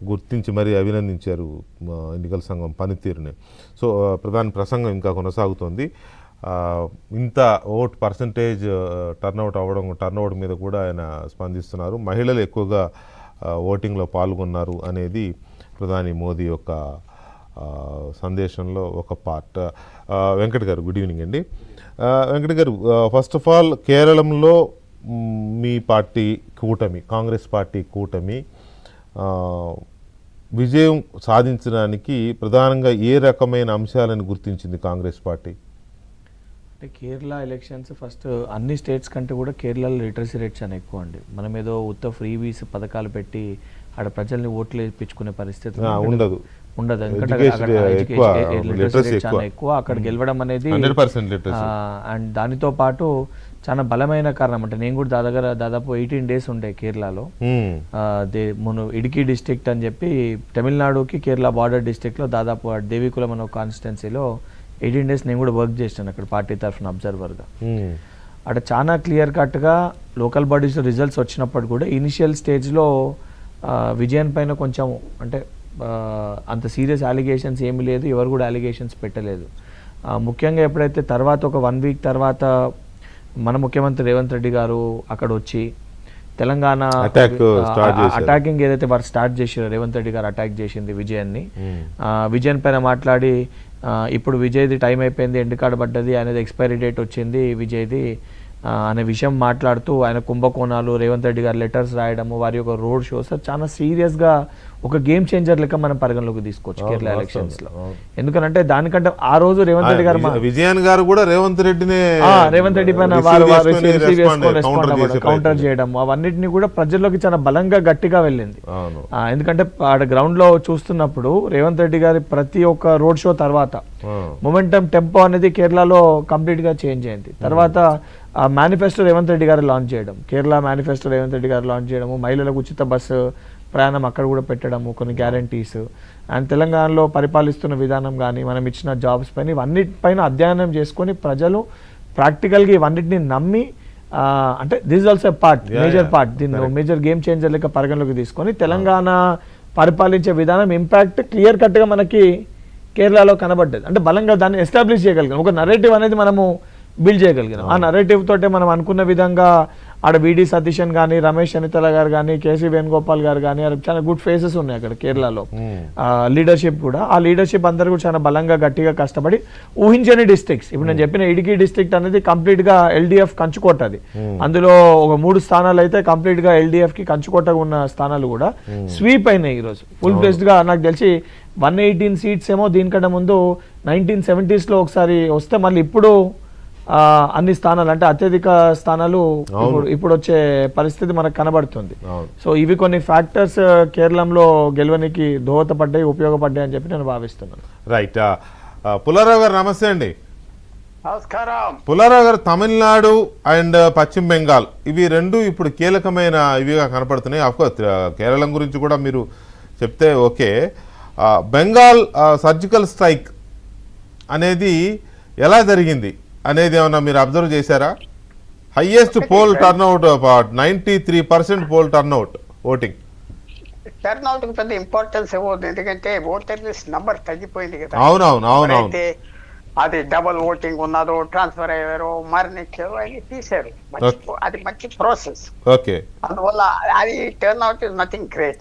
గుర్తించి మరీ అభినందించారు ఎన్నికల సంఘం పనితీరుని. సో ప్రధాని ప్రసంగం ఇంకా కొనసాగుతోంది. ఇంత ఓట్ పర్సంటేజ్ టర్నౌట్ మీద కూడా ఆయన స్పందిస్తున్నారు. మహిళలు ఎక్కువగా ఓటింగ్లో పాల్గొన్నారు అనేది ప్రధాని మోదీ యొక్క సందేశంలో ఒక పార్ట్. వెంకట్ గారు, గుడ్ ఈవినింగ్ అండి. Venkat garu, first of all కేరళంలో మీ పార్టీ కూటమి, కాంగ్రెస్ పార్టీ కూటమి విజయం సాధించడానికి ప్రధానంగా ఏ రకమైన అంశాలను గుర్తించింది కాంగ్రెస్ పార్టీ? అంటే కేరళ ఎలక్షన్స్ ఫస్ట్ అన్ని స్టేట్స్ కంటే కూడా కేరళలో లిటరసీ రేట్స్ అని ఎక్కువ అండి. మనం ఏదో ఉత్త ఫ్రీవీస్ పథకాలు పెట్టి ఆడ ప్రజల్ని ఓట్లు వేయించుకునే పరిస్థితి ఉండదు. ఎందుకంటే లిటరసీ చాలా ఎక్కువ. అక్కడ గెలవడం అనేది అండ్ దానితో పాటు చాలా బలమైన కారణం. అంటే నేను కూడా దాదాపు 18 days ఉండే కేరళలో. ఇడికి డిస్ట్రిక్ట్ అని చెప్పి తమిళనాడుకి కేరళ బార్డర్ డిస్ట్రిక్ట్ లో దాదాపు దేవికులం అనే కాన్స్టిట్యున్సీలో 18 days నేను కూడా వర్క్ చేశాను అక్కడ పార్టీ తరఫున అబ్జర్వర్గా. అక్కడ చాలా క్లియర్ కట్గా లోకల్ బాడీస్లో రిజల్ట్స్ వచ్చినప్పుడు కూడా ఇనిషియల్ స్టేజ్లో విజయన్ పైన కొంచెం అంటే అంత సీరియస్ అలిగేషన్స్ ఏమీ లేదు, ఎవరు కూడా అలిగేషన్స్ పెట్టలేదు. ముఖ్యంగా ఎప్పుడైతే తర్వాత ఒక 1 week తర్వాత మన ముఖ్యమంత్రి రేవంత్ రెడ్డి గారు అక్కడ వచ్చి తెలంగాణ అటాకింగ్ ఏదైతే వారు స్టార్ట్ చేసారో, రేవంత్ రెడ్డి గారు అటాక్ చేసింది విజయన్ పైన మాట్లాడి ఇప్పుడు విజయ్ది టైం అయిపోయింది, ఎండ్ కార్డు పడ్డది, అనేది ఎక్స్పైరీ డేట్ వచ్చింది విజయ్ది అనే విషయం మాట్లాడుతూ ఆయన కుంభకోణాలు, రేవంత్ రెడ్డి గారు లెటర్స్ రాయడము, వారి యొక్క రోడ్ షోస్ చాలా సీరియస్గా ఒక గేమ్ చేంజర్ లెక్క మనం పరిగణలోకి తీసుకోవచ్చు కేరళ ఎలక్షన్స్ లో. ఎందుకంటే దానికంటే ఆ రోజు రేవంత్ రెడ్డి గారు విజయన్ గారు కూడా రేవంత్ రెడ్డి పైన కౌంటర్ చేయడం అవన్నిటిని కూడా ప్రజల్లోకి చాలా బలంగా గట్టిగా వెళ్ళింది. ఎందుకంటే ఆడ గ్రౌండ్ లో చూస్తున్నప్పుడు రేవంత్ రెడ్డి గారి ప్రతి ఒక్క రోడ్ షో తర్వాత మొమెంటం టెంపో అనేది కేరళలో కంప్లీట్ గా చేంజ్ అయింది. తర్వాత మేనిఫెస్టో రేవంత్ రెడ్డి గారు లాంచ్ చేయడం, కేరళ మేనిఫెస్టో రేవంత్ రెడ్డి గారు లాంచ్ చేయడము, మహిళలకు ఉచిత బస్సు ప్రయాణం అక్కడ కూడా పెట్టడము, కొన్ని గ్యారంటీస్, అండ్ తెలంగాణలో పరిపాలిస్తున్న విధానం కానీ మనం ఇచ్చిన జాబ్స్ పైన ఇవన్నిటిపైన అధ్యయనం చేసుకొని ప్రజలు ప్రాక్టికల్గా ఇవన్నిటిని నమ్మి అంటే this is also major part దీన్ని మేజర్ గేమ్ చేంజర్ లెక్క పరిగణలోకి తీసుకొని తెలంగాణ పరిపాలించే విధానం ఇంపాక్ట్ క్లియర్ కట్గా మనకి కేరళలో కనబడ్డది. అంటే బలంగా దాన్ని ఎస్టాబ్లిష్ చేయగలిగాం, ఒక నరేటివ్ అనేది మనము బిల్డ్ చేయగలిగినాం. ఆ నరేటివ్ తోటే మనం అనుకున్న విధంగా ఆడ విడి సతీశన్ కానీ, రమేష్ చెన్నితల గారు కానీ, కేసీ వేణుగోపాల్ గారు కానీ చాలా గుడ్ ఫేసెస్ ఉన్నాయి అక్కడ కేరళలో. లీడర్షిప్ కూడా ఆ లీడర్షిప్ అందరూ కూడా చాలా బలంగా గట్టిగా కష్టపడి ఊహించని డిస్ట్రిక్ట్స్, ఇప్పుడు నేను చెప్పిన ఇడికి డిస్ట్రిక్ట్ అనేది కంప్లీట్ గా ఎల్డిఎఫ్ కంచుకోట. అది అందులో ఒక 3 స్థానాలు అయితే కంప్లీట్ గా ఎల్డిఎఫ్ కి కంచుకోటగా ఉన్న స్థానాలు కూడా స్వీప్ అయినాయి ఈరోజు ఫుల్ ప్లేస్డ్ గా. నాకు తెలిసి 118 seats ఏమో దీనికంటే ముందు 1970s లో ఒకసారి వస్తే మళ్ళీ ఇప్పుడు అన్ని స్థానాలు అంటే అత్యధిక స్థానాలు ఇప్పుడు వచ్చే పరిస్థితి మనకు కనబడుతుంది. సో ఇవి కొన్ని ఫ్యాక్టర్స్ కేరళంలో గెలవనికి దోహదపడ్డాయి, ఉపయోగపడ్డాయి అని చెప్పి నేను భావిస్తున్నాను. రైట్. పుల్లారావు గారు నమస్తే అండి. నమస్కారం. పుల్లారావు గారు, తమిళనాడు అండ్ పశ్చిమ బెంగాల్ ఇవి రెండు ఇప్పుడు కీలకమైన ఇవిగా కనపడుతున్నాయి. అఫ్కోర్స్ కేరళం గురించి కూడా మీరు చెప్తే ఓకే. బెంగాల్ సర్జికల్ స్ట్రైక్ అనేది ఎలా జరిగింది అనేది ఏమన్నా మీరు అబ్జర్వ్ చేశారా? Highest poll turnout 93% poll turnout voting. Turnout పెద్ద ఇంపార్టెన్స్ ఇవ్వదు, ఎందుకంటే ఓటర్ లిస్ట్ నంబర్ తగ్గిపోయింది కదా. అవునవును. అది డబుల్ ఓటింగ్ ఉన్నదో, ట్రాన్స్ఫర్ అయ్యారో, మరణించారో అని తీశారు. అది మంచి ప్రాసెస్. ఓకే. అందువల్ల అది టర్న్అవుట్ ఇస్ నథింగ్ గ్రేట్.